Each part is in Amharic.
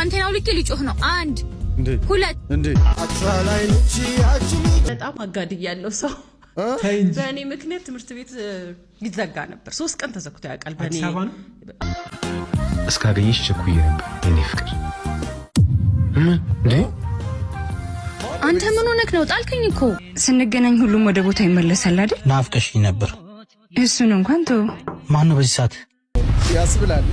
ፓንቴናው ልክ ሊጮህ ነው። አንድ ሁለት እንዴ በጣም አጋድያለሁ ሰው በእኔ ምክንያት ትምህርት ቤት ይዘጋ ነበር። 3 ቀን ተዘግቶ ያውቃል። በእኔ እስካገኘሽ ቸኩዬ ነበር የኔ ፍቅር። እንዴ አንተ ምን ሆነክ ነው? ጣልከኝ እኮ። ስንገናኝ ሁሉም ወደ ቦታ ይመለሳል አይደል? ናፍቀሽኝ ነበር። እሱን እንኳን ተው። ማን ነው በዚህ ሰዓት ያስብላል?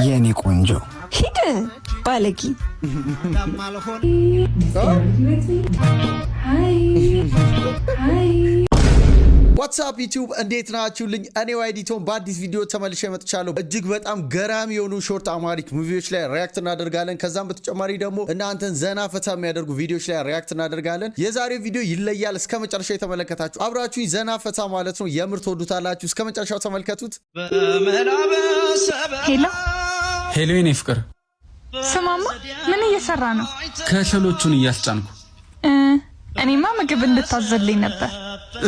የኔ ቆንጆ ሂድ ባለቂ። ዋትስአፕ ዩቲዩብ እንዴት ናችሁልኝ? እኔ ዋይዲቶን በአዲስ ቪዲዮ ተመልሼ መጥቻለሁ። እጅግ በጣም ገራሚ የሆኑ ሾርት አማሪክ ሙቪዎች ላይ ሪያክት እናደርጋለን። ከዛም በተጨማሪ ደግሞ እናንተን ዘና ፈታ የሚያደርጉ ቪዲዮዎች ላይ ሪያክት እናደርጋለን። የዛሬው ቪዲዮ ይለያል። እስከ መጨረሻ የተመለከታችሁ አብራችሁኝ ዘና ፈታ ማለት ነው። የምር ትወዱታላችሁ። እስከ መጨረሻው ተመልከቱት። ሄሎ ሄሎ፣ የኔ ፍቅር ስማማ፣ ምን እየሰራ ነው? ከሸሎቹን እያስጫንኩ። እኔማ ምግብ እንድታዘልኝ ነበር።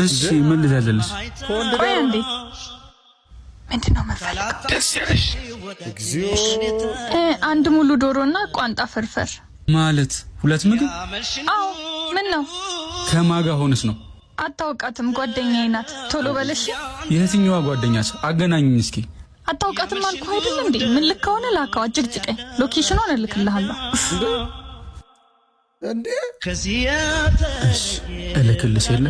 እሺ ምን ልታዘልሽ? ቆይ አንዴ። ምንድነው መፈልከው? ደስ ያለሽ እግዚኦ። አንድ ሙሉ ዶሮና ቋንጣ ፍርፍር ማለት 2 ምግብ? አዎ። ምን ነው? ከማጋ ሆነስ ነው? አታውቃትም፣ ጓደኛዬ ናት። ቶሎ በለሽ። የትኛዋ ጓደኛች? አገናኝኝ እስኪ። አታውቃትም አልኩ አይደል እንዴ? ምን ልክ ከሆነ ላካው፣ አጭቅጭቀኝ። ሎኬሽኑን እልክልሃለሁ። እንዴ እልክልሽ የለ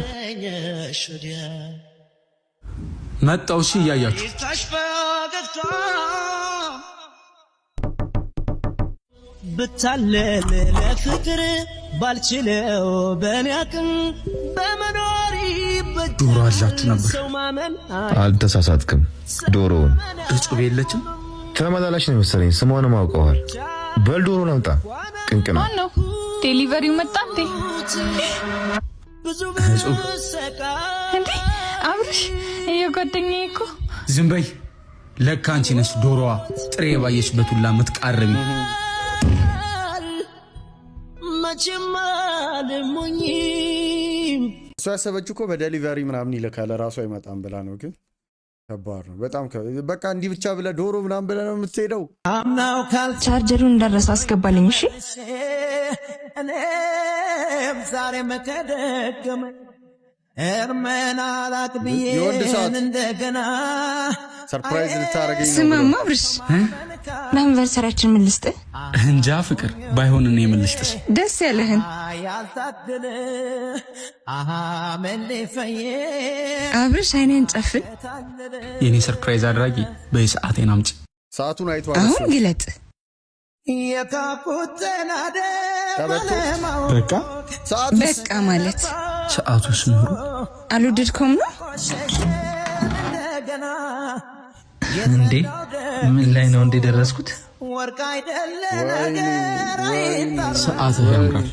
መጣው። እሺ እያያችሁ ብታለለ ለፍቅር ባልችለው በእኔ አቅም በመኖሪ ዶሮ አላችሁ ነበር? አልተሳሳትክም። ዶሮውን እጹብ የለችም። ተመላላሽ ነው መሰለኝ። ስሟንም አውቀዋል። በል ዶሮውን አምጣ። ቅንቅና ማን ነው? ዴሊቨሪው መጣ እንዴ? እጹብ እንዴ አብርሽ፣ የጓደኛዬ እኮ። ዝም በይ። ለካ አንቺ ነሽ ዶሮዋ ጥሬ ባየሽበት ሁላ የምትቃርሚ። እሷ ያሰበችው እኮ በዴሊቨሪ ምናምን ይልካል ራሱ አይመጣም ብላ ነው። ግን ከባድ ነው በጣም። በቃ እንዲህ ብቻ ብለ ዶሮ ምናምን ብለ ነው የምትሄደው። ቻርጀሩን እንዳረሳ አስገባልኝ። እሺ እኔም ዛሬ መከደገመ እርመና ላቅብዬ እንደገና ሰርፕራይዝ ልታረገኝ ነው። ስማማ አብርሽ፣ ለአንቨርሰሪያችን ምን ልስጥህ? እንጃ ፍቅር፣ ባይሆን እኔ ምን ልስጥሽ? ደስ ያለህን። ያልታደለ አብርሽ አይኔን ጨፍን። የኔ ሰርፕራይዝ አድራጊ በሰዓቴን አምጪ። ሰዓቱን አይቷል። አሁን ግለጥ። በቃ ሰዓቱ በቃ ማለት ሰዓቱስ ኑሩ አልወደድከውም ነው እንዴ? ምን ላይ ነው እንደ ደረስኩት? ሰዓት ያምራል።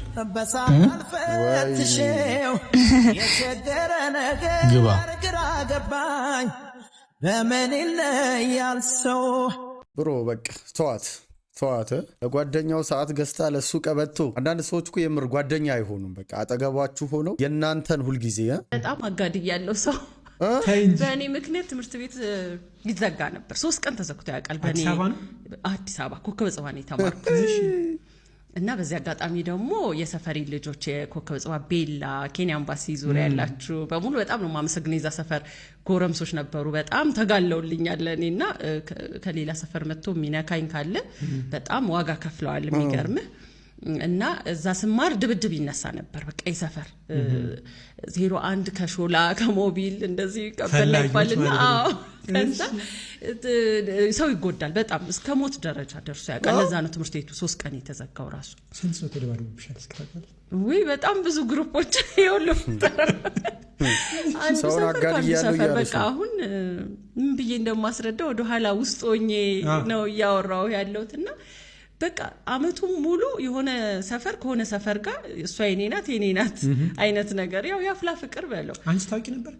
ግባ ብሮ በቃ ተዋት። ለጓደኛው ሰዓት ገዝታ ለሱ ቀበቶ። አንዳንድ ሰዎች እኮ የምር ጓደኛ አይሆኑም። በቃ አጠገባችሁ ሆነው የእናንተን ሁልጊዜ በጣም አጋድያለሁ ሰው በእኔ ምክንያት ትምህርት ቤት ይዘጋ ነበር። 3 ቀን ተዘግቶ ያውቃል። በእኔ አዲስ አበባ ኮከበ ጽባ ነው የተማርኩት። እና በዚህ አጋጣሚ ደግሞ የሰፈሪ ልጆች የኮከበ ጽባ ቤላ ኬንያ ኤምባሲ ዙሪያ ያላችሁ በሙሉ በጣም ነው ማመሰግነው። የዛ ሰፈር ጎረምሶች ነበሩ፣ በጣም ተጋለውልኛል። እኔና ከሌላ ሰፈር መጥቶ ሚነካኝ ካለ በጣም ዋጋ ከፍለዋል። የሚገርምህ እና እዛ ስማር ድብድብ ይነሳ ነበር። በቃ የሰፈር 01 ከሾላ ከሞቢል እንደዚህ ቀበል ይባልና ከዛ ሰው ይጎዳል። በጣም እስከ ሞት ደረጃ ደርሶ ያውቃል። ለዛ ነው ትምህርት ቤቱ 3 ቀን የተዘጋው። ራሱ ስንት ሰው ተደባድቦብሻል? እስከታውቃለህ? ወይ በጣም ብዙ ግሩፖች ይወሉ አንድ ሰፈር በቃ አሁን ምን ብዬ እንደማስረዳው ወደ ኋላ ውስጥ ሆኜ ነው ያወራው ያለውትና በቃ አመቱን ሙሉ የሆነ ሰፈር ከሆነ ሰፈር ጋር እሷ የኔ ናት አይነት ነገር ያው ያፍላ ፍቅር በለው። አንቺ ታውቂ ነበር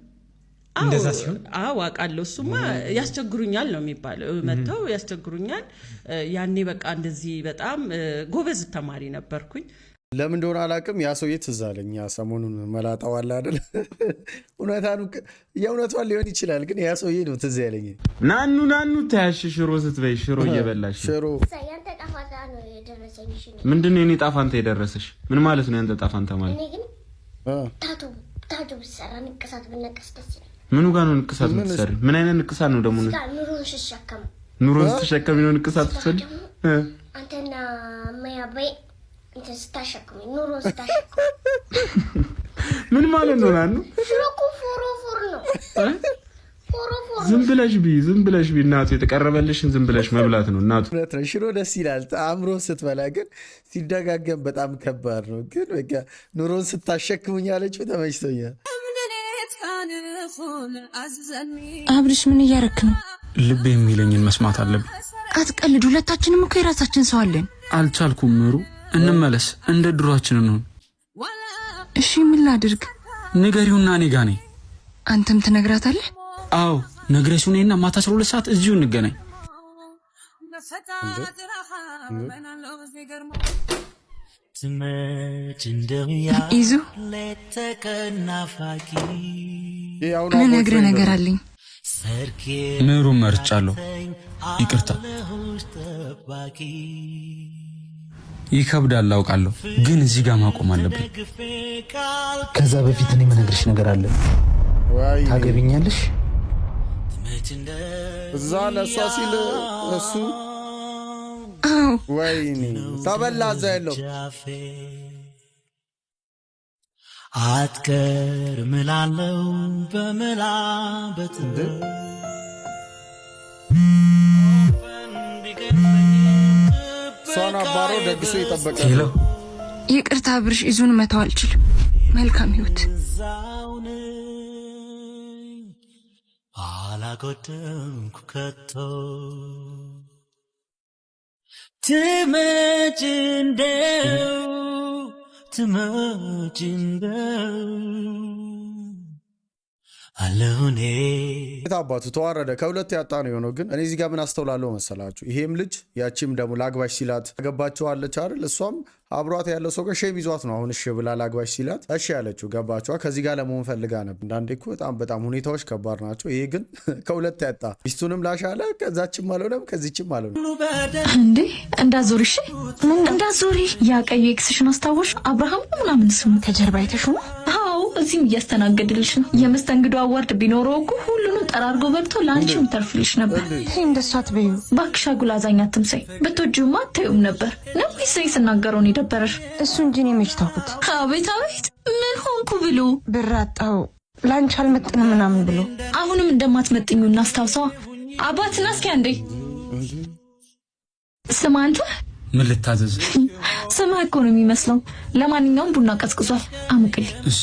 እንደዛ ሲሆን? አውቃለሁ። እሱማ ያስቸግሩኛል ነው የሚባለው። መተው ያስቸግሩኛል። ያኔ በቃ እንደዚህ በጣም ጎበዝ ተማሪ ነበርኩኝ። ለምን እንደሆነ አላውቅም። ያ ሰውዬ ትዝ አለኝ። ያ ሰሞኑን መላጣው አለ አይደል? የእውነቷን ሊሆን ይችላል፣ ግን ያ ሰውዬ ነው ትዝ ያለኝ። ናኑ ታያሽ ሽሮ ስትበይ ሽሮ እየበላሽ ሽሮ ምንድን ነው የኔ ጣፋንታ የደረሰሽ? ምን ማለት ነው ያንተ ጣፋንታ ማለት? ታቱ ብትሰራ ንቅሳት ብነቀስ ደስ ይላል። ምኑ ጋር ነው ንቅሳት ብትሰሪ? ምን አይነት ንቅሳት ነው ደግሞ? ኑሮን ስትሸከሚ ነው ንቅሳት ብትሰሪ? አንተና ማያባይ እንተ ስታሸክሚ ኑሮን ስታሸክሚ ምን ማለት ነው? ናኑ ሽሮኩ ፎሮፎር ነው። ዝም ብለሽ ቢ እናቱ የተቀረበልሽን ዝም ብለሽ መብላት ነው እናቱ። ሽሮ ደስ ይላል አእምሮ ስትበላ፣ ግን ሲደጋገም በጣም ከባድ ነው። ግን በቃ ኑሮን ስታሸክሙኝ አለችው ተመችቶኛል። አብርሽ ምን እያረክ ነው? ልብ የሚለኝን መስማት አለብኝ። አትቀልድ። ሁለታችንም እኮ የራሳችን ሰው አለን። አልቻልኩም ምሩ፣ እንመለስ፣ እንደ ድሯችን ነው። እሺ ምን ላድርግ? ንገሪውና እኔ ጋ ነኝ። አንተም ትነግራታለህ? አዎ ነግረሽው ነይና ማታ 12 ሰዓት እዚሁ እንገናኝ። ይዙ ምነግርህ ነገር አለኝ። ምሩ መርጫለሁ። ይቅርታ ይከብዳል አውቃለሁ፣ ግን እዚህ ጋር ማቆም አለብን። ከዛ በፊት እኔ የምነግርሽ ነገር አለ። ታገቢኛለሽ? እዛ ለእሷ ሲል እሱ ወይኔ ተበላ። እዛ ያለው አትቀርም እላለሁ በመላ እሷን አባሮ ደግሶ ይጠበቃል። ይቅርታ አብርሽ፣ ይዙን መተው አልችልም። መልካም ህይወት። አላጎደምኩ ከቶ ትመጭ እንደው አለሁኔ አባቱ ተዋረደ። ከሁለት ያጣ ነው የሆነው። ግን እኔ እዚህ ጋር ምን አስተውላለሁ መሰላችሁ? ይሄም ልጅ ያቺም ደግሞ ላግባሽ ሲላት ገባችኋለች አይደል? እሷም አብሯት ያለው ሰው ጋር ሼም ይዟት ነው አሁን እሺ ብላ ላግባሽ ሲላት እሺ ያለችው። ገባችኋ? ከዚህ ጋር ለመሆን ፈልጋ ነበር። አንዳንዴ እኮ በጣም ሁኔታዎች ከባድ ናቸው። ይሄ ግን ከሁለት ያጣ። ሚስቱንም ላሻለ፣ ከዛችም አልሆነም፣ ከዚችም አልሆነም። እንዴ እንዳዞሪ፣ እሺ ምን እንዳዞሪ? ያ ቀይ ኤክስሽን አስታወሽ? አብርሃም ምናምን ስሙ ከጀርባ አይተሽው? አዎ እዚህም እያስተናገድልሽ ነው። የመስተንግዶ አዋርድ ቢኖረው እኮ ሁሉንም ጠራርጎ በልቶ ለአንቺም ተርፍልሽ ነበር። ይሄ እንደሷ አትበዩ ባክሽ። አጉላዛኛ አትምሰይ። ብትወጂውማ አታዩም ነበር ነው ይሰይ ስናገረው ነው ደበረሽ። እሱ እንጂ እኔ መች ታውኩት። አቤት ምን ሆንኩ ብሎ ብር አጣው ላንቺ አልመጥንም ምናምን ብሎ አሁንም እንደማትመጥኙ እናስታውሰዋ። አባትና እስኪ አንዴ ስማ አንተ ምን ልታዘዝ? ስማ እኮ ነው የሚመስለው። ለማንኛውም ቡና ቀዝቅዟል፣ አሙቅል። እሺ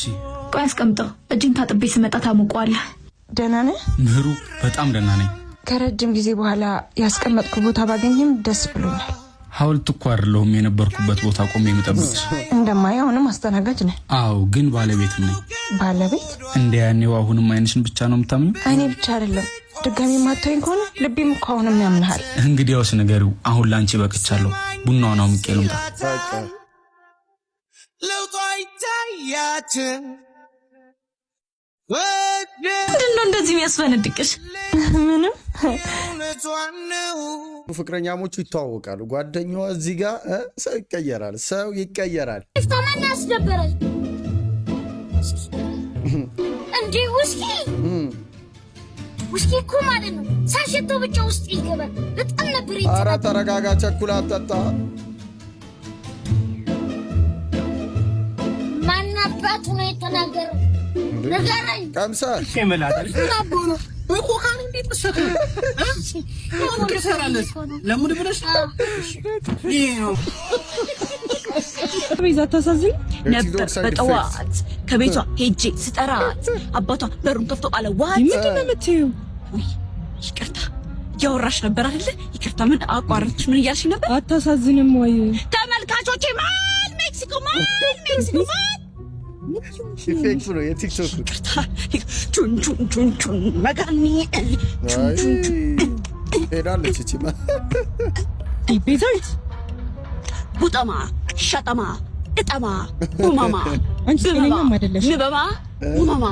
ቆይ አስቀምጠው። እጅን ታጥቤ ስመጣ ታሙቀዋለህ። ደህና ነህ? ምህሩ በጣም ደህና ነኝ። ከረጅም ጊዜ በኋላ ያስቀመጥኩ ቦታ ባገኝም ደስ ብሎኛል። ሐውልት እኮ አይደለሁም የነበርኩበት ቦታ ቆሜ የምጠብቅሽ። እንደማየው አሁንም አስተናጋጅ ነህ? አዎ ግን ባለቤትም ነኝ። ባለቤት? እንደ ያኔው አሁንም አይንሽን ብቻ ነው የምታምኚው? እኔ ብቻ አይደለም ድጋሚ ማታየኝ ከሆነ ልቤም እኮ አሁንም ያምንሃል። እንግዲያውስ ንገሪው፣ አሁን ላንቺ በቅቻለሁ። ቡናውን አሙቄ ልምጣ። ለውጧ ይታያችን ምንድን ነው እንደዚህ የሚያስፈነድቅሽ? ምንም። ፍቅረኛሞቹ ይተዋወቃሉ። ጓደኛዋ እዚህ ጋር ሰው ይቀየራል። ፍታማና አስደበረች እንዴ? ውስኪ እኮ ማለት ነው ሳሸተው ብቻ ውስጥ ይገባል። በጣም ነበር ይጣ። ኧረ ተረጋጋ፣ ቸኩላ አትጠጣ። ማን አባቱ ነው የተናገረው? ነገረኝ። ቀምሰህ ከመላጣል ታቦኑ በኮካን እንዴት ተሰከረ? ከሰራለስ ለሙድ ብለሽ ይሄው ቤዛ ታሳዝኝ ነበር። በጠዋት ከቤቷ ሄጄ ስጠራት አባቷ በሩን ከፍቶ አለ። ዋት ምንድን ነው የምትይው? ይቅርታ እያወራሽ ነበር አይደለ? ይቅርታ ምን አቋረጥሽ? ምን እያልሽ ነበር? አታሳዝንም ወይ? ተመልካቾቼ ማን ሜክሲኮ ኢፌክቱ ነው የቲክቶክ ቹን መጋኒ ሄዳለች። እቺ ቤዛዊት ቡጠማ ሸጠማ እጠባ ማማ አንቺ ጤነኛም አይደለሽ ንበባ ማማ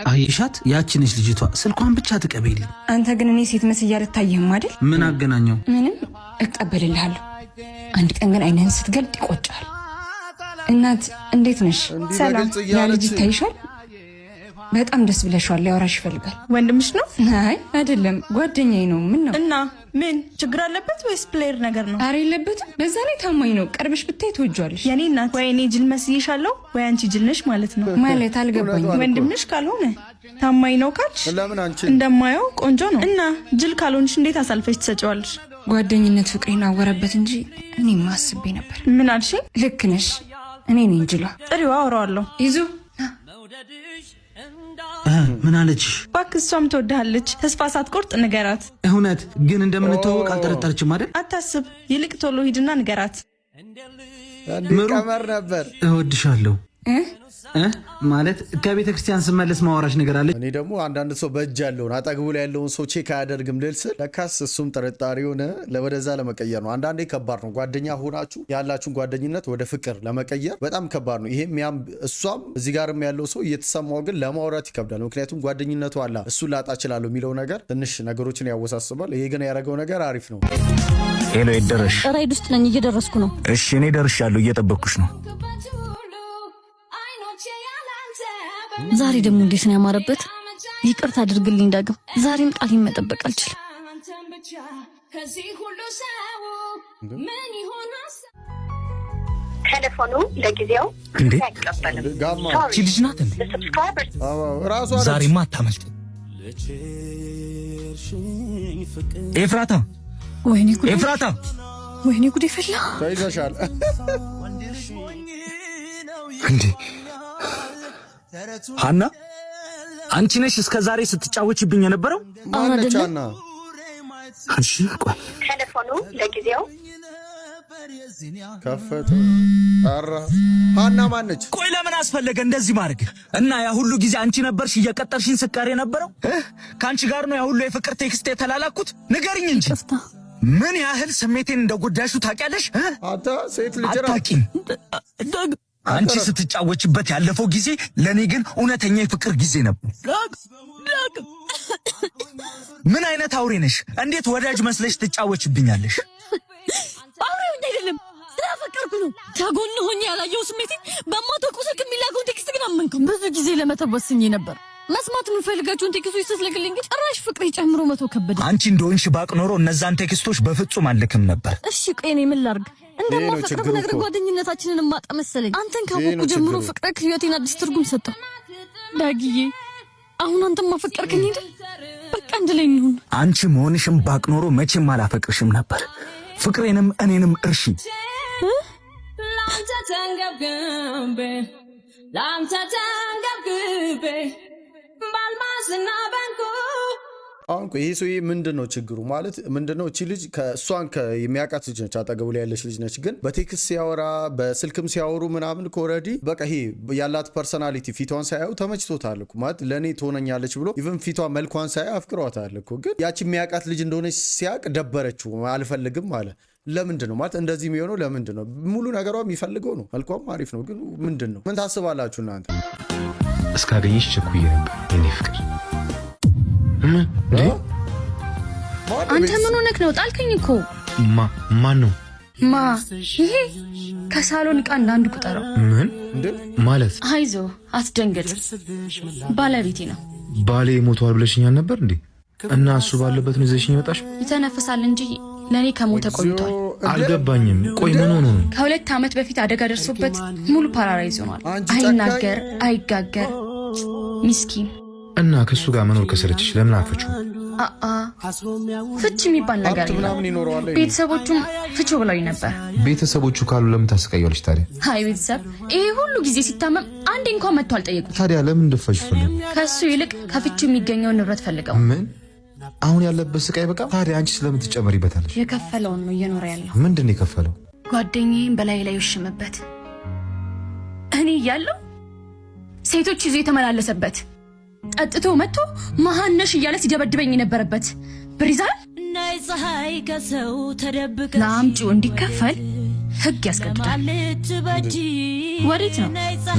አይሻት ያቺንሽ ልጅቷ ስልኳን ብቻ ተቀበይልኝ። አንተ ግን እኔ ሴት መስያ ልታየህም አይደል? ምን አገናኘው? ምንም እቀበልልሃለሁ። አንድ ቀን ግን አይንህን ስትገልጥ ይቆጫል። እናት እንዴት ነሽ? ሰላም። ያ ልጅ ይታይሻል? በጣም ደስ ብለሽዋል። ሊያወራሽ ይፈልጋል። ወንድምሽ ነው? አይ አይደለም፣ ጓደኛዬ ነው። ምን ነው? እና ምን ችግር አለበት ወይስ ፕሌየር ነገር ነው? አረ የለበትም። በዛ ላይ ታማኝ ነው። ቀርበሽ ብታይ ትወጂዋለሽ። የኔ እናት ወይ እኔ ጅል መስዬሻለሁ ወይ አንቺ ጅል ነሽ ማለት ነው። ማለት አልገባኝም። ወንድምሽ ካልሆነ ታማኝ ነው ካልሽ ለምን አንቺ እንደማየው ቆንጆ ነው እና ጅል ካልሆንሽ እንዴት አሳልፈሽ ትሰጪዋለሽ? ጓደኝነት ፍቅሬን አወረበት እንጂ እኔ ማስቤ ነበር። ምን አልሽኝ? ልክ ነሽ። እኔ ነኝ ጅሏ። ጥሪዋ አወራዋለሁ። ይዙ ምን አለችሽ? እባክህ እሷም ትወድሃለች። ተስፋ ሳትቆርጥ ንገራት። እውነት ግን እንደምንተዋወቅ አልጠረጠረችም አይደል? አታስብ። ይልቅ ቶሎ ሂድና ንገራት። ምሩ ቀመር ነበር። እወድሻለሁ ማለት ከቤተ ክርስቲያን ስመለስ ማወራሽ ነገር አለ። እኔ ደግሞ አንዳንድ ሰው በእጅ ያለውን አጠግቡ ላይ ያለውን ሰው ቼክ አያደርግም ልል ስል ለካስ እሱም ጥርጣሬ ሆነ ወደዛ ለመቀየር ነው። አንዳንዴ ከባድ ነው። ጓደኛ ሆናችሁ ያላችሁን ጓደኝነት ወደ ፍቅር ለመቀየር በጣም ከባድ ነው። ይሄም ያም እሷም እዚህ ጋርም ያለው ሰው እየተሰማው ግን ለማውራት ይከብዳል። ምክንያቱም ጓደኝነቱ አላ እሱን ላጣ እችላለሁ የሚለው ነገር ትንሽ ነገሮችን ያወሳስባል። ይሄ ግን ያደረገው ነገር አሪፍ ነው። ሄሎ የደረሽ? ራይድ ውስጥ ነኝ፣ እየደረስኩ ነው። እሺ እኔ ደርሻለሁ፣ እየጠበቅኩሽ ነው። ዛሬ ደግሞ እንዴት ነው ያማረበት። ይቅርታ አድርግልኝ ዳግም፣ ዛሬም ቃሌን መጠበቅ አልችልም። ቴሌፎኑ ለጊዜው እንዴ ጋማ እቺ ልጅ ናት እንዴ? ራሷ ዛሬማ አታመልጥ። ኤፍራታ፣ ወይኔ ጉዴ! ኤፍራታ፣ ወይኔ ጉዴ! ፈላ ተይዘሻል እንዴ? ሀና አንቺ ነሽ እስከ ዛሬ ስትጫወችብኝ የነበረው? ማነቻና እሺ ቆይ ቴሌፎኑ ለጊዜው ከፈተ አራ ሀና ማነች? ቆይ ለምን አስፈለገ እንደዚህ ማድረግ? እና ያ ሁሉ ጊዜ አንቺ ነበርሽ እየቀጠርሽኝ ስቀር የነበረው? ከአንቺ ጋር ነው ያ ሁሉ የፍቅር ቴክስት የተላላኩት? ንገሪኝ እንጂ ምን ያህል ስሜቴን እንደጎዳሹ ታውቂያለሽ? አታ ሴት ልጅ አታውቂም። አንቺ ስትጫወችበት ያለፈው ጊዜ ለኔ ግን እውነተኛ የፍቅር ጊዜ ነበር። ምን አይነት አውሬ ነሽ? እንዴት ወዳጅ መስለሽ ትጫወችብኛለሽ? አውሬው አይደለም፣ ስለፈቀርኩ ነው። ታጎን ሆኜ ያላየው ስሜቴ በማታውቁ ስልክ የሚላከውን ቴክስት ግን አመንከው። ብዙ ጊዜ ለመተወስኝ ነበር። መስማት የምፈልጋቸውን ቴክስቶች ስትልክልኝ ግን ጭራሽ ፍቅሬ ጨምሮ መቶ ከበደ። አንቺ እንደሆንሽ ባቅ ኖሮ እነዛን ቴክስቶች በፍጹም አልልክም ነበር። እሺ ቆይ እኔ ምን ላድርግ? እንደማፈቅር ነገር ጓደኝነታችንን ማጣ መሰለኝ። አንተን ካወቅኩ ጀምሮ ፍቅር ህይወቴን አዲስ ትርጉም ሰጠው። ዳጊዬ አሁን አንተም ማፈቀርከኝ አይደል? በቃ አንድ ላይ እንሁን። አንቺ መሆንሽም ባቅ ኖሮ መቼም አላፈቅርሽም ነበር። ፍቅሬንም እኔንም እርሺ። ላንተ ተንገብግቤ ባልማስና ባንኩ አሁን ይሄ ሰውዬ ምንድነው ችግሩ? ማለት ምንድነው? እቺ ልጅ ከእሷን የሚያውቃት ልጅ ነች፣ አጠገቡ ላይ ያለች ልጅ ነች። ግን በቴክስት ሲያወራ በስልክም ሲያወሩ ምናምን ኮረዲ በቃ ይሄ ያላት ፐርሰናሊቲ ፊቷን ሳያዩ ተመችቶታል እኮ ማለት ለኔ ትሆነኛለች ብሎ ኢቭን ፊቷ መልኳን ሳያ አፍቅሯታል እኮ። ግን ያቺ የሚያውቃት ልጅ እንደሆነች ሲያቅ ደበረችው፣ አልፈልግም አለ። ለምንድን ነው ማለት እንደዚህ የሚሆነው? ለምንድን ነው? ሙሉ ነገሯ የሚፈልገው ነው፣ መልኳም አሪፍ ነው። ግን ምንድን ነው? ምን ታስባላችሁ እናንተ? እስካገኘሽ ቸኩዬ ነበር የኔ ፍቅር። አንተ ምን ሆነክ ነው? ጣልከኝ እኮ። ማን ነው? ይሄ ከሳሎን ዕቃ እንዳንዱ ቁጠረው። ምን ማለት? አይዞ አትደንገጥ፣ ባለቤቴ ነው። ባሌ ሞቷል ብለሽኛል ነበር እንዴ? እና እሱ ባለበት ነው ይዘሽኝ መጣሽ? ይተነፍሳል እንጂ ለኔ ከሞተ ቆይቷል። አልገባኝም። ቆይ ምን ሆኖ ነው? ከ2 ዓመት በፊት አደጋ ደርሶበት ሙሉ ፓራላይዝ ሆኗል። አይናገር፣ አይጋገር፣ ምስኪን። እና ከሱ ጋር መኖር ከሰለችሽ ለምን አፈችው? ፍች የሚባል ነገር የለም። ቤተሰቦቹም ፍቹ ብለው ነበር። ቤተሰቦቹ ካሉ ለምን ታስቀያለሽ ታዲያ? አይ ቤተሰብ ይሄ ሁሉ ጊዜ ሲታመም አንዴ እንኳን መጥቶ አልጠየቁት። ታዲያ ለምን ደፋሽ ፈልገው? ከሱ ይልቅ ከፍቹ የሚገኘው ንብረት ፈልገው። ምን አሁን ያለበት ስቃይ በቃ። ታዲያ አንቺ ስለምን ትጨመሪበታለሽ? የከፈለውን ነው እየኖረ ያለው። ምንድን ነው የከፈለው? ጓደኛዬን በላይ ላይ ይሽምበት፣ እኔ እያለሁ ሴቶች ይዞ የተመላለሰበት፣ ጠጥቶ መጥቶ መሃነሽ እያለ ሲደበድበኝ የነበረበት ብሪዛል ናይ ፀሐይ ከሰው ተደብቀ ለአምጪው እንዲከፈል ህግ ያስገድዳል። ወዴት ነው?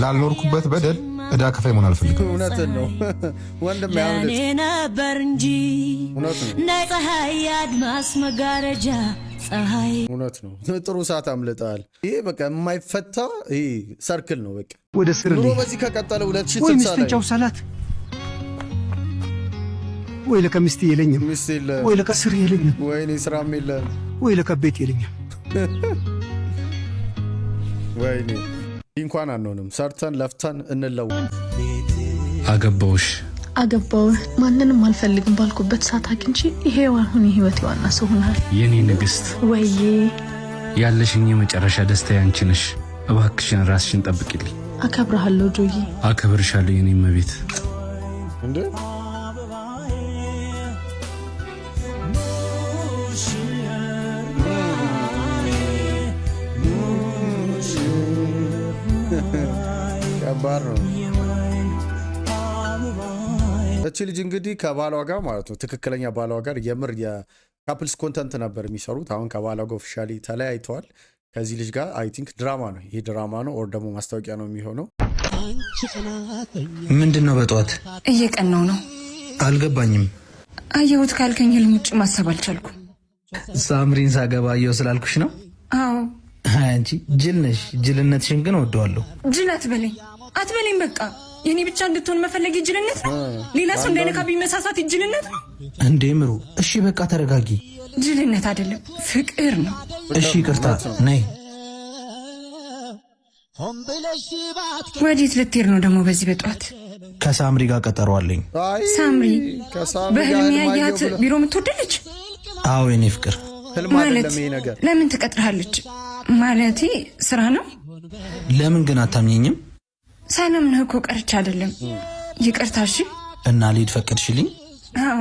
ላልኖርኩበት በደል ዕዳ ከፋይ መሆን አልፈልግም። እውነትን ነው ወንድም ያምልጥ ነበር እንጂ ፀሐይ አድማስ መጋረጃ ፀሐይ እውነት ነው። ጥሩ ሰዓት አምልጣል። ይሄ በቃ የማይፈታ ይሄ ሰርክል ነው። በቃ ወደ ስር ኑሮ በዚህ ከቀጠለ 2060 ወይ ምስተንጫው ሰላት ወይ ለከሚስት የለኝም ሚስት የለ ወይ ለከስር የለኝም ወይኔ ስራም የለ ወይ ለከቤት የለኝም ወይኔ እንኳን አንሆንም ሰርተን ለፍተን እንለው። አገባው ማንንም አልፈልግም ባልኩበት ሰዓት አግኝቼ ይሄው አሁን የህይወት ዋና ሰው ሆናል። የኔ ንግስት ወይዬ ያለሽኝ የመጨረሻ ደስታ ያንቺ ነሽ። እባክሽን ራስሽን ጠብቂልኝ። አከብርሃለሁ ጆዬ። አከብርሻለሁ የኔ መቤት። እንዴ ከባድ ነው። እቺ ልጅ እንግዲህ ከባሏ ጋር ማለት ነው ትክክለኛ ባሏ ጋር የምር የካፕልስ ኮንተንት ነበር የሚሰሩት። አሁን ከባሏ ጋር ኦፊሻሊ ተለያይተዋል። ከዚህ ልጅ ጋር አይ ቲንክ ድራማ ነው፣ ይሄ ድራማ ነው ኦር ደግሞ ማስታወቂያ ነው የሚሆነው። ምንድነው? በጠዋት እየቀናው ነው። አልገባኝም። አየሁት ካልከኝ ህልም ውጭ ማሰብ አልቻልኩም። ሳምሪን ሳገባ አየሁ ስላልኩሽ ነው? አዎ። አንቺ ጅል ነሽ። ጅልነትሽን ግን ወደዋለሁ። ጅል አትበለኝ በቃ። የኔ ብቻ እንድትሆን መፈለግ ጅልነት ነው። ሌላ ሰው እንዳይነካብኝ መሳሳት ጅልነት ነው እንዴ? ምሩ እሺ በቃ ተረጋጊ። ጅልነት አይደለም ፍቅር ነው። እሺ ይቅርታ ነይ። ወዴት ልትሄድ ነው ደግሞ በዚህ በጧት? ከሳምሪ ጋር ቀጠሮ አለኝ። ሳምሪ በህልም ያያት ቢሮ የምትወደለች? አዎ የኔ ፍቅር። ማለት ለምን ትቀጥርሃለች? ማለቴ ስራ ነው። ለምን ግን አታምኘኝም? ሳላምንህ እኮ ቀርቼ አይደለም። ይቅርታ እሺ። እና ልሂድ ፈቀድሽልኝ? አዎ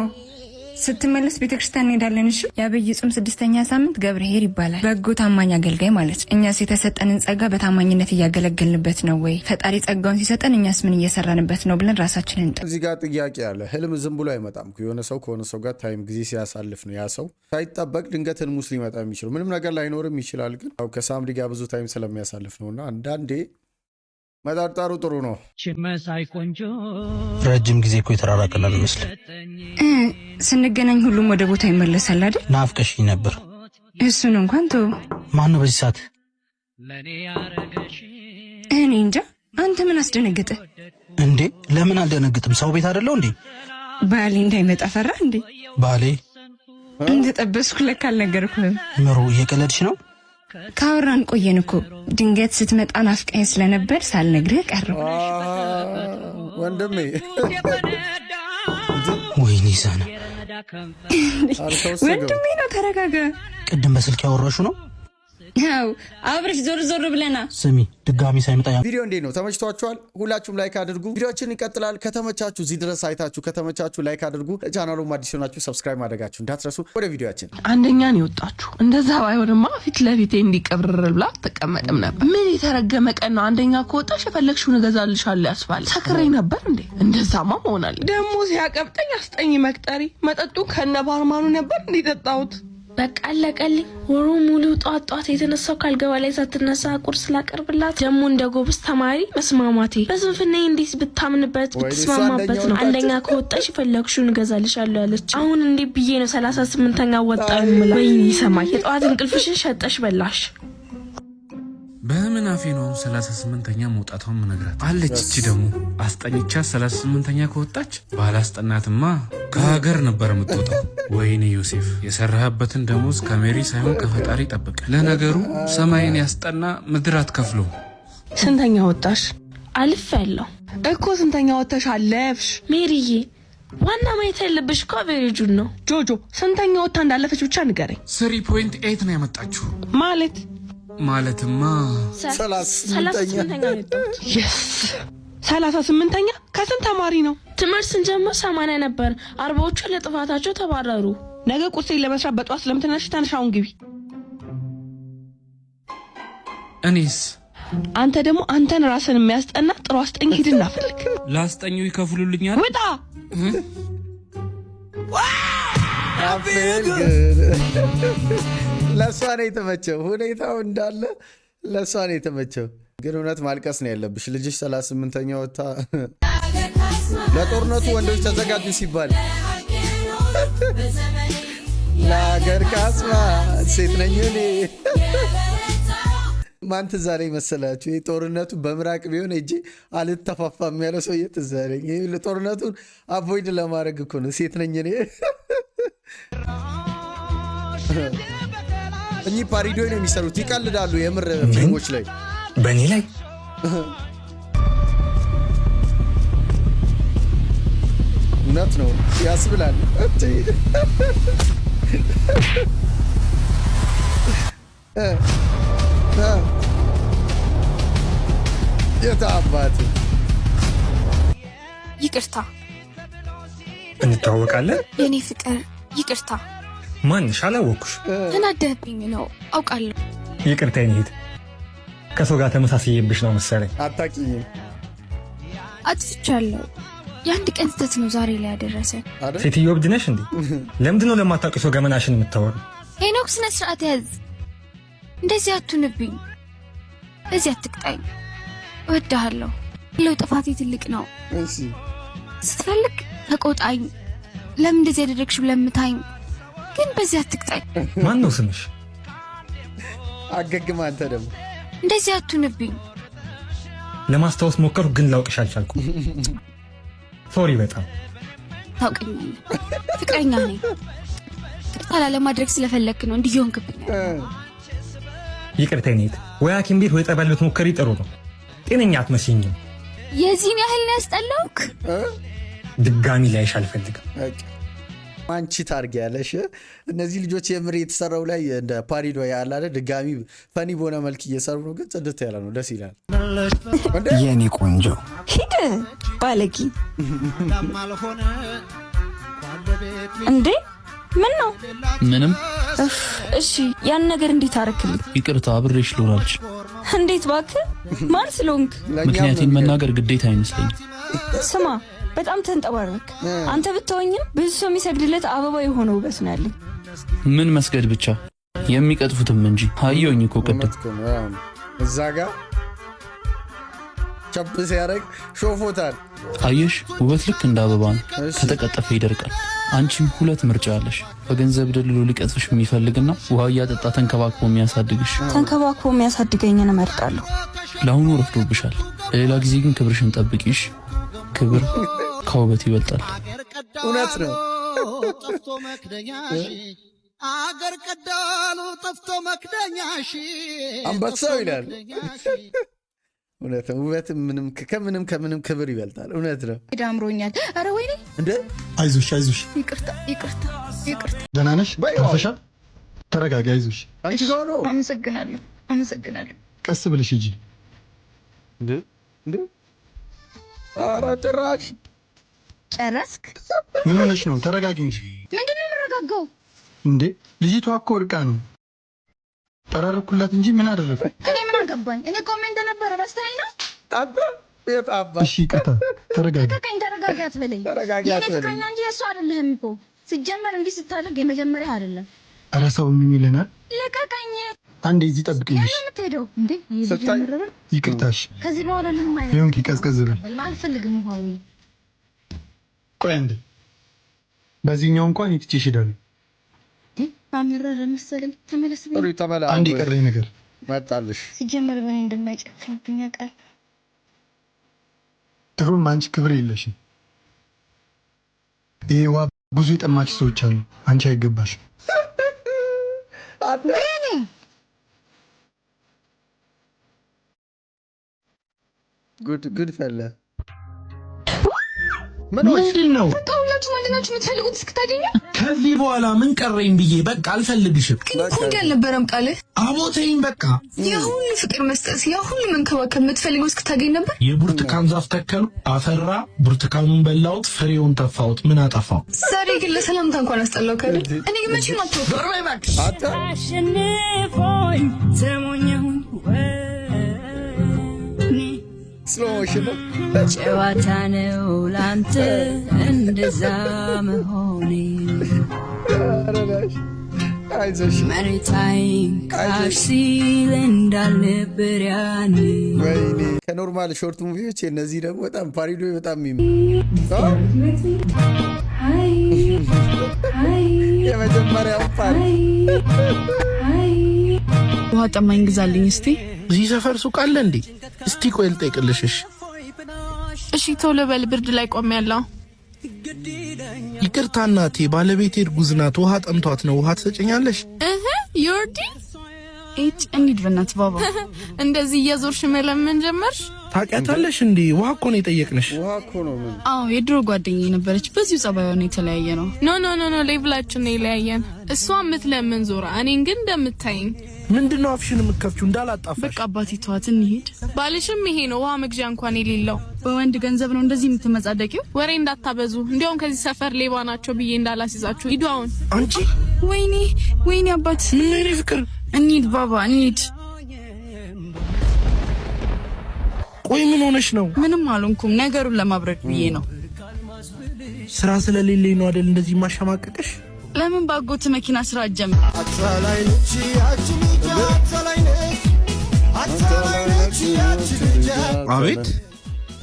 ስትመለስ ቤተክርስቲያን እንሄዳለን። እሺ። የአብይ ጾም 6ኛ ሳምንት ገብርኄር ይባላል። በጎ ታማኝ አገልጋይ ማለት። እኛስ የተሰጠንን ጸጋ በታማኝነት እያገለገልንበት ነው ወይ? ፈጣሪ ጸጋውን ሲሰጠን እኛስ ምን እየሰራንበት ነው ብለን ራሳችንን እዚህ ጋር ጥያቄ አለ። ህልም ዝም ብሎ አይመጣም። የሆነ ሰው ከሆነ ሰው ጋር ታይም ጊዜ ሲያሳልፍ ነው ያ ሰው ሳይጠበቅ ድንገት ህልም ውስጥ ሊመጣ የሚችለው። ምንም ነገር ላይኖርም ይችላል፣ ግን ከሳምሪ ጋር ብዙ ታይም ስለሚያሳልፍ ነውና አንዳንዴ መጣጣሩ ጥሩ ነው። ረጅም ጊዜ እኮ የተራራቀናል መስል ስንገናኝ ሁሉም ወደ ቦታ ይመለሳል አይደል? ናፍቀሽኝ ነበር። እሱን እንኳን ተው። ማን ነው በዚህ ሰዓት? እኔ እንጃ። አንተ ምን አስደነገጠ እንዴ? ለምን አልደነግጥም? ሰው ቤት አይደለው እንዴ? ባሌ እንዳይመጣ ፈራ እንዴ? ባሌ እንደጠበስኩ ለካ አልነገርኩህም። ምሩ እየቀለድሽ ነው? ካወራን ቆየን እኮ። ድንገት ስትመጣ ናፍቀኝ ስለነበር ሳልነግርህ ቀረው። ወንድሜ ወይኔ ዛና ወንድሜ ነው። ተረጋጋ። ቅድም በስልክ ያወራሹ ነው? ያው አብረሽ ዞር ዞር ብለና። ስሚ ድጋሚ ሳይመጣ ቪዲዮ እንዴት ነው? ተመችቷችኋል? ሁላችሁም ላይክ አድርጉ። ቪዲዮችን ይቀጥላል። ከተመቻችሁ እዚህ ድረስ አይታችሁ ከተመቻችሁ ላይክ አድርጉ። ቻናሉን አዲስ ሆናችሁ ሰብስክራይብ ማድረጋችሁ እንዳትረሱ። ወደ ቪዲዮአችን። አንደኛ ነው የወጣችሁ። እንደዛ ባይሆንማ ፊት ለፊቴ እንዲቀብርር ብላ ተቀመጥም ነበር። ምን የተረገመ ቀን ነው? አንደኛ ከወጣሽ የፈለግሽውን እገዛልሻለሁ ያስባል። ሰክሬ ነበር እንዴ? እንደዛማ መሆናል። ደግሞ ሲያቀብጠኝ አስጠኝ መቅጠሪ መጠጡ ከነ ባርማኑ ነበር እንዲጠጣሁት። በቃ አለቀልኝ። ወሩ ሙሉ ጧት የተነሳው ካልገባ ላይ ሳትነሳ ቁርስ ላቀርብላት ደግሞ እንደ ጎበዝ ተማሪ መስማማቴ በስንፍና እንዴት ብታምንበት ብትስማማበት ነው። አንደኛ ከወጣሽ የፈለግሽውን እገዛልሻለሁ ያለች። አሁን እንዴ ብዬ ነው 38ኛ ወጣው ምላ። ወይኔ ሰማይ የጧት እንቅልፍሽን ሸጠሽ በላሽ። በምን አፌ ነው 38ኛ መውጣቷን ምነግራት አለች። እቺ ደግሞ አስጠኝቻ 38ኛ ከወጣች ባላስጠናትማ ከሀገር ነበር የምትወጣው። ወይኔ ዮሴፍ የሰራህበትን ደሞዝ ከሜሪ ሳይሆን ከፈጣሪ ጠብቅ። ለነገሩ ሰማይን ያስጠና ምድር አትከፍሎ። ስንተኛ ወጣሽ? አልፍ ያለው እኮ ስንተኛ ወጥተሽ አለፍሽ? ሜሪዬ ዋና ማየት ያለብሽ እኮ አቬሬጁን ነው። ጆጆ ስንተኛ ወጥታ እንዳለፈች ብቻ ንገረኝ። 3.8 ነው ያመጣችሁ ማለትማ 38ኛ የስ 38ኛ ከስንት ተማሪ ነው? ትምህርት ስንጀምር 80 ነበር። 40ዎቹ ለጥፋታቸው ተባረሩ። ነገ ቁርሴን ለመስራት በጧት ስለምትነሽ ተነሻውን ግቢ። እኔስ? አንተ ደግሞ አንተን ራስን የሚያስጠና ጥሩ አስጠኝ ሂድና ፈልግ። ላስጠኙ ይከፍሉልኛል። ውጣ። ለእሷ ነው የተመቸው ሁኔታው እንዳለ ለእሷ ነው የተመቸው። ግን እውነት ማልቀስ ነው ያለብሽ። ልጅሽ 38ኛ ወታ ለጦርነቱ ወንዶች ተዘጋጁ ሲባል ለሀገር ካስማ ሴት ነኝ እኔ። ማን ትዝ አለኝ መሰላችሁ? ጦርነቱ በምራቅ ቢሆን እጂ አልተፋፋም ያለው ሰውዬ ትዝ አለኝ። ጦርነቱን አቮይድ ለማድረግ እኮ ነው ሴት ነኝ እኔ። እኚህ ፓሪዶ ነው የሚሰሩት፣ ይቀልዳሉ የምር ፊልሞች ላይ በእኔ ላይ እውነት ነው ያስብላል። የታባት ይቅርታ። እንተዋወቃለን? የኔ ፍቅር ይቅርታ። ማንሽ? አላወኩሽ። ተናደህብኝ ነው አውቃለሁ። ይቅርታ የኔ እህት፣ ከሰው ጋር ተመሳሳይብሽ ነው መሰለኝ። አታውቂኝም። አጥፍቻለሁ። የአንድ ቀን ስህተት ነው ዛሬ ላይ ያደረሰ። ሴትዮ እብድ ነሽ እንዴ? ለምንድን ነው ለማታውቂ ሰው ገመናሽን የምታወሩ? ሄኖክ ስነ ስርዓት ያዝ። እንደዚህ አትሁንብኝ። እዚህ አትቅጣኝ። እወድሃለሁ። ለው ጥፋቴ ትልቅ ነው። ስትፈልግ ተቆጣኝ። ለምን እንደዚህ ያደረግሽ ለምታኝ፣ ግን በዚህ አትቅጣኝ። ማን ነው ስምሽ? አገግም። አንተ ደግሞ እንደዚህ አትሁንብኝ። ለማስታወስ ሞከርኩ ግን ላውቅሽ አልቻልኩም። ሶሪ በጣም ታውቀኛለህ። ፍቅረኛ ነኝ። ቅርታ ላለማድረግ ስለፈለክ ነው እንዲሆንክብኝ። ይቅርታ የኔ እህት፣ ወይ ሐኪም ቤት ወይ ጠበል ብትሞክሪ ጥሩ ነው። ጤነኛ አትመስይኝም። የዚህን ያህል ነው ያስጠላውክ? ድጋሚ ላይሽ አልፈልግም። አንቺ ታርጊያለሽ። እነዚህ ልጆች የምር የተሰራው ላይ እንደ ፓሪዶ ያለ አይደል? ድጋሚ ፈኒ በሆነ መልክ እየሰሩ ነው፣ ግን ጽድት ያለ ነው፣ ደስ ይላል። የኔ ቆንጆ ሂድ ባለቂ። እንዴ ምን ነው? ምንም። እሺ ያን ነገር እንዴት አረክልኝ? ይቅርታ አብሬሽ ልሆናልች። እንዴት እባክህ? ማን ስለሆንክ? ምክንያቱም መናገር ግዴታ አይመስለኝም። ስማ በጣም ተንጠባረክ። አንተ ብትወኝም ብዙ ሰው የሚሰግድለት አበባ የሆነ ውበት ነው ያለኝ። ምን መስገድ ብቻ የሚቀጥፉትም እንጂ አየሁኝ እኮ ቅድም እዛ ጋር ቸብ ሲያደርግ ሾፎታል። አየሽ ውበት ልክ እንደ አበባ ነው፣ ከተቀጠፈ ይደርቃል። አንቺም ሁለት ምርጫ አለሽ። በገንዘብ ደልሎ ሊቀጥፍሽ የሚፈልግና ውሃ እያጠጣ ተንከባክቦ የሚያሳድግሽ። ተንከባክቦ የሚያሳድገኝን እመርጣለሁ። ለአሁኑ ረፍዶብሻል። ለሌላ ጊዜ ግን ክብርሽን ጠብቂሽ። ክብር ከውበት ይበልጣል። እውነት ነው። ጠፍቶ መክደኛሽ አገር ቀዳሉ ጠፍቶ መክደኛሽ አንበሳው ይላል። እውነት ነው። ውበት ከምንም ክብር ይበልጣል። እውነት ነው። ዳምሮኛል። አረ ወይኔ እንዴ! አይዞሽ አይዞሽ። ይቅርታ ይቅርታ ይቅርታ። ደህና ነሽ? አፈሻል? ተረጋጊ። አይዞሽ። አንቺ ጋር ነው። አመሰግናለሁ አመሰግናለሁ። ቀስ ብለሽ ሂጂ። እንዴ እንዴ! ኧረ ጭራሽ ጨረስክ? ምን ሆነሽ ነው? ተረጋጊ እንጂ። ምንድን ነው የምረጋጋው? እንዴ ልጅቷ እኮ ወድቃ ነው። ጠራርኩላት እንጂ ምን አደረኩ? እኔ ምን አገባኝ? እኔ ኮሜንት ነበረ ረስተኸኝ ነው? እሺ ይቅርታ። ተረጋጊ። ተረጋጊ አትበለኝ። የኔ ፍቅረኛ እንጂ የእሱ አይደለህም እኮ። ሲጀመር እንዲህ ስታደርግ የመጀመሪያ አይደለም። ኧረ ሰው ምን ይለናል? ልቀቀኝ። አንዴ እዚህ ጠብቅኝ። የት ነው የምትሄደው? እንዴ ይቅርታሽ። ከዚህ በኋላ ምንም አይነት ይሁን። ቀዝቀዝ በል። አልፈልግም። ውሃዊ ቆይ አንዴ። በዚህኛው እንኳን ይትቼሽ ሄዳለሁ። አምረረ መሰለኝ። ተመለስ። አንድ የቀረኝ ነገር መጣልሽ። ሲጀመር በእኔ እንደማይጨክንብኝ ያውቃል። ጥሩም አንቺ ክብር የለሽም። ይሄ ዋ ብዙ የጠማች ሰዎች አሉ። አንቺ አይገባሽም። ጉድ ፈለ። ምንድን ነው? በቃ ሁላችሁ ምንድናችሁ የምትፈልጉት? እስክታገኙ ከዚህ በኋላ ምን ቀረኝ ብዬ በቃ አልፈልግሽም። ግን እኮ እንዲህ አልነበረም ቃልህ። አቦተኝ በቃ ያ ሁሉ ፍቅር መስጠት፣ ያ ሁሉ መንከባከብ የምትፈልገው እስክታገኝ ነበር። የብርቱካን ዛፍ ተከሉ፣ አፈራ፣ ብርቱካኑን በላሁት፣ ፍሬውን ተፋሁት። ምን አጠፋው? ዛሬ ግን ለሰላምታ እንኳን አስጠላው ካለ እኔ ግን መቼም አሸንፎኝ ዘሞኛሁን ስሎሞሽን ጨዋታ ነው ላንተ እንደዛ መሆኔ። አይዞሽ መሬታይ ካርሲል እንዳልነበር ያኔ ወይኔ ከኖርማል ሾርት ሙቪዎች እነዚህ ደግሞ በጣም ፓሪዶ በጣም የመጀመሪያው ፓሪ ውሃ ጠማኝ ግዛልኝ እስቲ። እዚህ ሰፈር ሱቅ አለ እንዴ? እስቲ ቆይ ልጠይቅልሽ። እሺ ቶሎ በል ብርድ ላይ ቆሜያለሁ። ይቅርታ እናቴ ባለቤቴ እርጉዝ ናት። ውሃ ጠምቷት ነው። ውሃ ትሰጭኛለሽ? ዮርዲ እጭ እንሂድ በእናትህ ባባ። እንደዚህ እየዞርሽ መለመን ጀመርሽ? ታውቂያታለሽ እንዴ? ውሃ እኮ ነው የጠየቅንሽ። ውሃ እኮ ነው ምን? አዎ የድሮ ጓደኛዬ ነበረች። በዚሁ ጸባዩ ነው የተለያየ ነው። ኖ ሌቭላችን ነው የለያየን። እሷ የምትለምን ዞራ፣ እኔን ግን እንደምታይኝ። ምንድነው አፍሽን የምትከፍቺው? እንዳላጣፋሽ። በቃ አባቴ ተዋት እንሂድ። ባልሽም ይሄ ነው ውሃ መግዣ እንኳን የሌለው። በወንድ ገንዘብ ነው እንደዚህ የምትመጻደቂው? ወሬ እንዳታበዙ። እንዲያውም ከዚህ ሰፈር ሌባ ናቸው ብዬ እንዳላስይዛችሁ ሂዱ አሁን። አንቺ ወይኔ አባት። ምን ነው ፍቅር? እንሂድ ባባ እንሂድ። ቆይ ምን ሆነሽ ነው? ምንም አልሆንኩም። ነገሩን ለማብረድ ብዬ ነው። ስራ ስለሌለኝ ነው አይደል እንደዚህ ማሸማቀቅሽ? ለምን ባጎት መኪና ስራ አጀምር? አቤት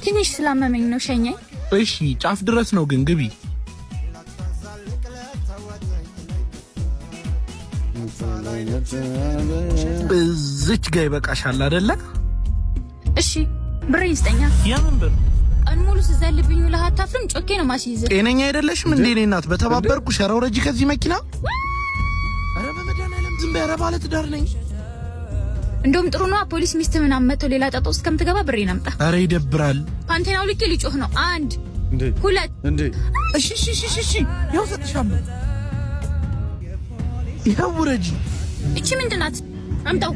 ትንሽ ስላመመኝ ነው ሸኘኝ። እሺ ጫፍ ድረስ ነው ግን ግቢ። እዚች ጋር ይበቃሻል አይደለ? እሺ ብሬን ስጠኛ። የምን ብር? ቀን ሙሉ ስዘልብኝ ውለህ አታፍርም? ጮኬ ነው ማስይዝ። ጤነኛ አይደለሽም እንዴ? እኔ እናት በተባበርኩ ሸራው ረጂ ከዚህ መኪና። አረ በመድኃኒዓለም ዝም በይ። ኧረ ባለ ትዳር ነኝ። እንደውም ጥሩ ነው ፖሊስ ሚስት ምናምን መጥቶ ሌላ ጣጣ ውስጥ ከምትገባ ብሬን አምጣ። አረ ይደብራል። ፓንቴናው ልክ ሊጮህ ነው። 1 2 እሺ ያው ሰጥሻለሁ። ይኸው ረጂ። እቺ ምንድን ናት? አምጣው።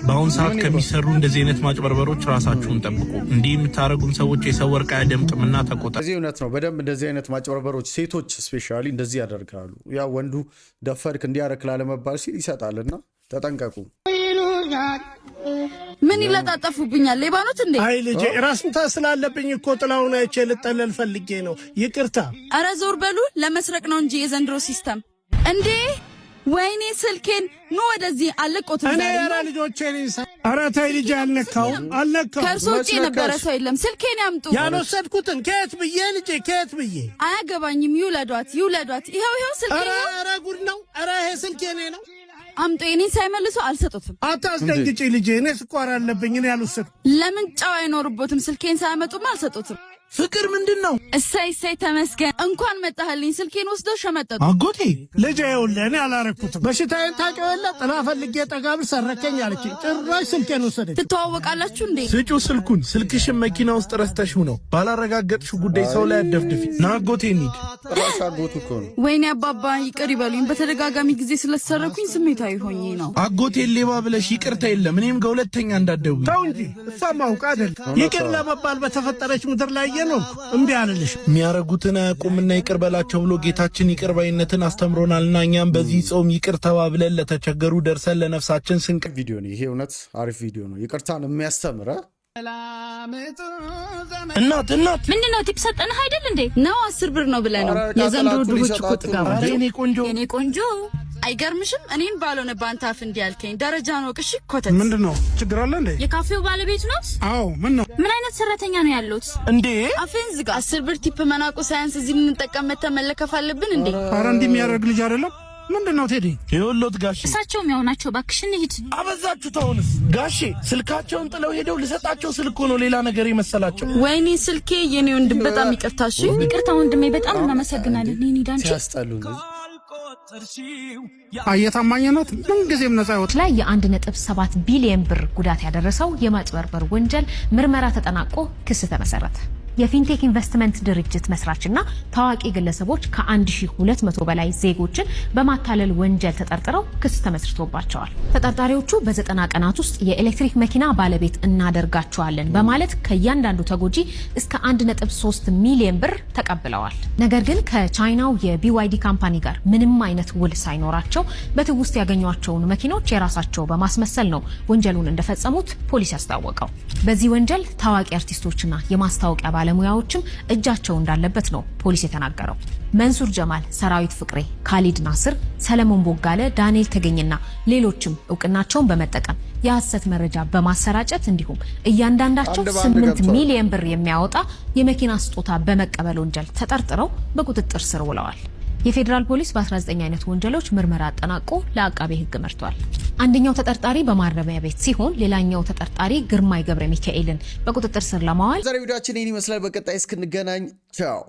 በአሁን ሰዓት ከሚሰሩ እንደዚህ አይነት ማጭበርበሮች ራሳችሁን ጠብቁ። እንዲህ የምታረጉም ሰዎች የሰው ወርቅ አያደምጥምና ተቆጣ። እዚህ እውነት ነው። በደንብ እንደዚህ አይነት ማጭበርበሮች ሴቶች ስፔሻሊ እንደዚህ ያደርጋሉ። ያ ወንዱ ደፈርክ እንዲያረክ ላለመባል ሲል ይሰጣልና ተጠንቀቁ። ምን ይለጣጠፉብኛል? ሌባኖት እንዴ? አይ ልጄ ራስ ምታት ስላለብኝ እኮ ጥላውን አይቼ ልጠለል ፈልጌ ነው። ይቅርታ። አረ ዞር በሉ። ለመስረቅ ነው እንጂ የዘንድሮ ሲስተም እንዴ! ወይኔ ስልኬን ኑ ወደዚህ አለቆት። እኔ ያራ ልጆቼ ልንሳ። አረ ተይ ልጄ አልነካው። ከእርሶ ውጭ የነበረ ሰው የለም። ስልኬን ያምጡ። ያልወሰድኩትን ከየት ብዬ ልጄ ከየት ብዬ? አያገባኝም። ይውለዷት። ይኸው ስልኬ ነው። አረ ጉድ ነው። አረ ይሄ ስልኬ ነው። አምጡ። የኔን ሳይመልሱ አልሰጡትም። አታስደንግጪ ልጄ። እኔ ስኳር አለብኝ። እኔ ያልወሰድኩ። ለምን ጨዋ አይኖርቦትም? ስልኬን ሳያመጡም አልሰጡትም። ፍቅር ምንድነው? እሰይ ተመስገን። እንኳን መጣህልኝ። ስልኬን ወስዶ ሸመጠጡ። አጎቴ ልጄ ይኸውልህ እኔ አላረኩትም። በሽታዬን ታውቂው የለ ጥላ ፈልጌ ጠጋብል ሰረከኝ አለችኝ። ጭራሽ ስልኬን ወሰደች። ትተዋወቃላችሁ እንዴ? ስጪው ስልኩን። ስልክሽን መኪና ውስጥ ረስተሽው ነው። ባላረጋገጥሽው ጉዳይ ሰው ላይ አደፍድፊ። ና አጎቴ እንሂድ። ራስ አጎቱ እኮ ነው። ወይኔ አባባ ይቅር ይበሉኝ። በተደጋጋሚ ጊዜ ስለተሰረኩኝ ስሜታዊ ሆኜ ነው። አጎቴ ሌባ ብለሽ ይቅርታ የለም። እኔም ከሁለተኛ እንዳትደውይ። ተው እንጂ እሷም አውቃ አይደል ይቅር ለመባል በተፈጠረች ምድር ላይ ነው። እምቢ አልልሽ። የሚያረጉትን አያውቁምና ይቅር በላቸው ብሎ ጌታችን ይቅር ባይነትን አስተምሮናልና እኛም በዚህ ጾም ይቅር ተባብለን ለተቸገሩ ደርሰን ለነፍሳችን ስንቅ። ቪዲዮ ነው ይሄ። እውነት አሪፍ ቪዲዮ ነው። ይቅርታን የሚያስተምር እናት ምንድነው? ቲፕ ሰጠንህ አይደል እንዴ? ነው 10 ብር ነው ብለህ ነው። የዘንድሮ ድሆች እኮ ጥጋብ። የኔ ቆንጆ አይገርምሽም? እኔን ባልሆነ ባንተ አፍ እንዲያልከኝ ደረጃ ነው። ቅሽ ኮተት ምንድነው? ችግር አለ እንዴ? የካፌው ባለቤት ነው? አዎ። ምን ነው? ምን አይነት ሰራተኛ ነው ያሉት እንዴ? አፍን ዝጋ። 10 ብር ቲፕ መናቁ ሳያንስ እዚህ ልንጠቀም መለከፍ አለብን እንዴ? ኧረ እንዲህ የሚያደርግ ልጅ አይደለም። ምንድነው ቴዲ? ይኸውልዎት ጋሼ፣ እሳቸውም ያው ናቸው። እባክሽን ሂድ። አበዛችሁት። አሁንስ ጋሼ ስልካቸውን ጥለው ሄደው ልሰጣቸው ስልክ ሆኖ ሌላ ነገር የመሰላቸው። ወይኔ ስልኬ የኔ ወንድም በጣም ይቅርታ። እሺ ይቅርታ ወንድሜ፣ በጣም እናመሰግናለን። እኔ ዳንቺ ሲያስጠሉ አየታማኝነት ምን ጊዜም ነፃ ይወጣ ላይ የ1.7 ቢሊዮን ብር ጉዳት ያደረሰው የማጭበርበር ወንጀል ምርመራ ተጠናቆ ክስ ተመሰረተ። የፊንቴክ ኢንቨስትመንት ድርጅት መስራችና ታዋቂ ግለሰቦች ከ1200 በላይ ዜጎችን በማታለል ወንጀል ተጠርጥረው ክስ ተመስርቶባቸዋል። ተጠርጣሪዎቹ በ90 ቀናት ውስጥ የኤሌክትሪክ መኪና ባለቤት እናደርጋቸዋለን በማለት ከእያንዳንዱ ተጎጂ እስከ 1.3 ሚሊዮን ብር ተቀብለዋል። ነገር ግን ከቻይናው የቢዋይዲ ካምፓኒ ጋር ምንም አይነት ውል ሳይኖራቸው በትውስት ያገኟቸውን መኪኖች የራሳቸው በማስመሰል ነው ወንጀሉን እንደፈጸሙት ፖሊስ ያስታወቀው። በዚህ ወንጀል ታዋቂ አርቲስቶችና የማስታወቂያ ባለሙያዎችም እጃቸው እንዳለበት ነው ፖሊስ የተናገረው። መንሱር ጀማል፣ ሰራዊት ፍቅሬ፣ ካሊድ ናስር፣ ሰለሞን ቦጋለ፣ ዳንኤል ተገኝና ሌሎችም እውቅናቸውን በመጠቀም የሐሰት መረጃ በማሰራጨት እንዲሁም እያንዳንዳቸው 8 ሚሊዮን ብር የሚያወጣ የመኪና ስጦታ በመቀበል ወንጀል ተጠርጥረው በቁጥጥር ስር ውለዋል። የፌዴራል ፖሊስ በ19 አይነት ወንጀሎች ምርመራ አጠናቆ ለአቃቤ ሕግ መርቷል። አንደኛው ተጠርጣሪ በማረሚያ ቤት ሲሆን ሌላኛው ተጠርጣሪ ግርማይ ገብረ ሚካኤልን በቁጥጥር ስር ለማዋል ዛሬ ቪዲዮአችን ይህን ይመስላል። በቀጣይ እስክንገናኝ ቻው።